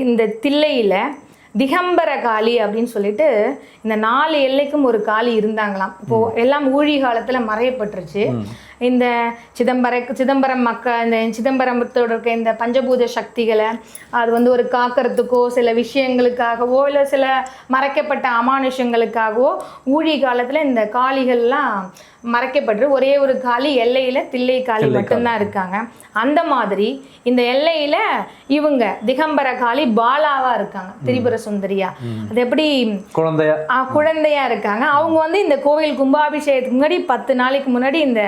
இந்த தில்லையில் திகம்பர காளி அப்படின்னு சொல்லிட்டு இந்த 4 எல்லைக்கும் ஒரு காளி இருந்தாங்களாம். இப்போது எல்லாம் ஊழி காலத்தில் மறையப்பட்டுருச்சு. இந்த சிதம்பரம் மக்கள் இந்த சிதம்பரத்தோட இருக்க இந்த பஞ்சபூத சக்திகளை அது வந்து ஒரு காக்கிறதுக்கோ சில விஷயங்களுக்காகவோ இல்லை சில மறைக்கப்பட்ட அமானுஷங்களுக்காகவோ ஊழி காலத்தில் இந்த காளிகள்லாம் மறைக்கப்பட்டு ஒரே ஒரு காளி எல்லையில் தில்லை காளி மட்டும்தான் இருக்காங்க. அந்த மாதிரி இந்த எல்லையில் இவங்க திகம்பர காளி பாலாவா இருக்காங்க, திரிபுர சுந்தரியா. அது எப்படி குழந்தையா இருக்காங்க. அவங்க வந்து இந்த கோவில் கும்பாபிஷேகத்துக்கு முன்னாடி 10 நாளைக்கு முன்னாடி இந்த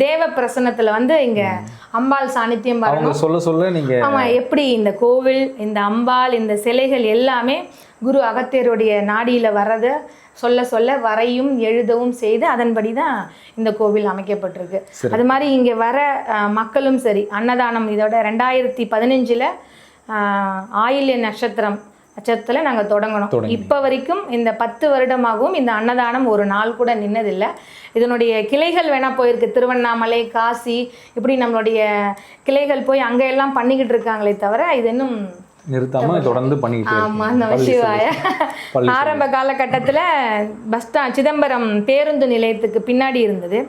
தேவ பிரசன்னத்துல வந்து இங்க அம்பாள் சாநித்தியம் சொல்ல நீங்க ஆமா, எப்படி இந்த கோவில் இந்த அம்பாள் இந்த சிலைகள் எல்லாமே குரு அகத்தியருடைய நாடியில வர்றத சொல்ல வரையும் எழுதவும் செய்து அதன்படி தான் இந்த கோவில் அமைக்கப்பட்டிருக்கு. அது மாதிரி இங்கே வர மக்களும் சரி, அன்னதானம் இதோட 2015 ஆயில்ய நட்சத்திரத்தில் நாங்கள் தொடங்கணும். இப்போ வரைக்கும் இந்த 10 வருடமாகவும் இந்த அன்னதானம் ஒரு நாள் கூட நின்னதில்லை. இதனுடைய கிளைகள் வேணால் போயிருக்கு, திருவண்ணாமலை, காசி, இப்படி நம்மளுடைய கிளைகள் போய் அங்கே எல்லாம் பண்ணிக்கிட்டு இருக்காங்களே தவிர இது இன்னும் நிறுத்தாம தொடர்ந்து பண்ணிக்கிட்டு. ஆமாம், நம்ம சிவாய ஆரம்ப காலகட்டத்தில் பஸ் ஸ்டாண்ட் சிதம்பரம் பேருந்து நிலையத்துக்கு பின்னாடி இருந்தது.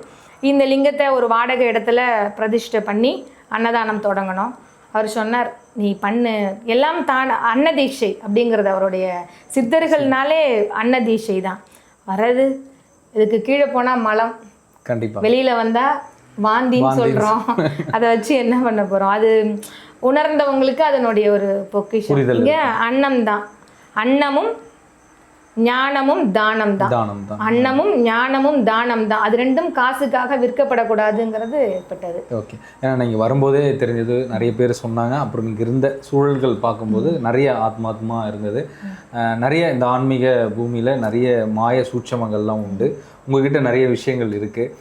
இந்த லிங்கத்தை ஒரு வாடகை இடத்துல பிரதிஷ்டை பண்ணி அன்னதானம் தொடங்கணும். அவர் சொன்னார், நீ பண்ணு எல்லாம் தான் அன்னதீட்சை அப்படிங்கிறது அவருடைய சித்தர்கள்னாலே அன்னதீட்சை தான் வர்றது. இதுக்கு கீழே போனால் மலம், கண்டிப்பாக வெளியில் வந்தால் வாந்தின்னு சொல்கிறோம். அதை வச்சு என்ன பண்ண போகிறோம்? அது உணர்ந்தவங்களுக்கு அதனுடைய ஒரு பொக்கிஷம். இங்கே அன்னம் தான், அன்னமும் ஞானமும் தானம் தான். அன்னமும் ஞானமும் தானம் தான். அது ரெண்டும் காசுக்காக விற்கப்படக்கூடாதுங்கிறது ஏற்பட்டது. ஓகே, ஏன்னா நீங்கள் வரும்போதே தெரிஞ்சது, நிறைய பேர் சொன்னாங்க. அப்புறம் இங்கே இருந்த சூழல்கள் பார்க்கும்போது நிறைய ஆத்மாத்மா இருந்தது. நிறைய இந்த ஆன்மீக பூமியில் நிறைய மாய சூட்சமங்கள்லாம் உண்டு. உங்ககிட்ட நிறைய விஷயங்கள் இருக்குது.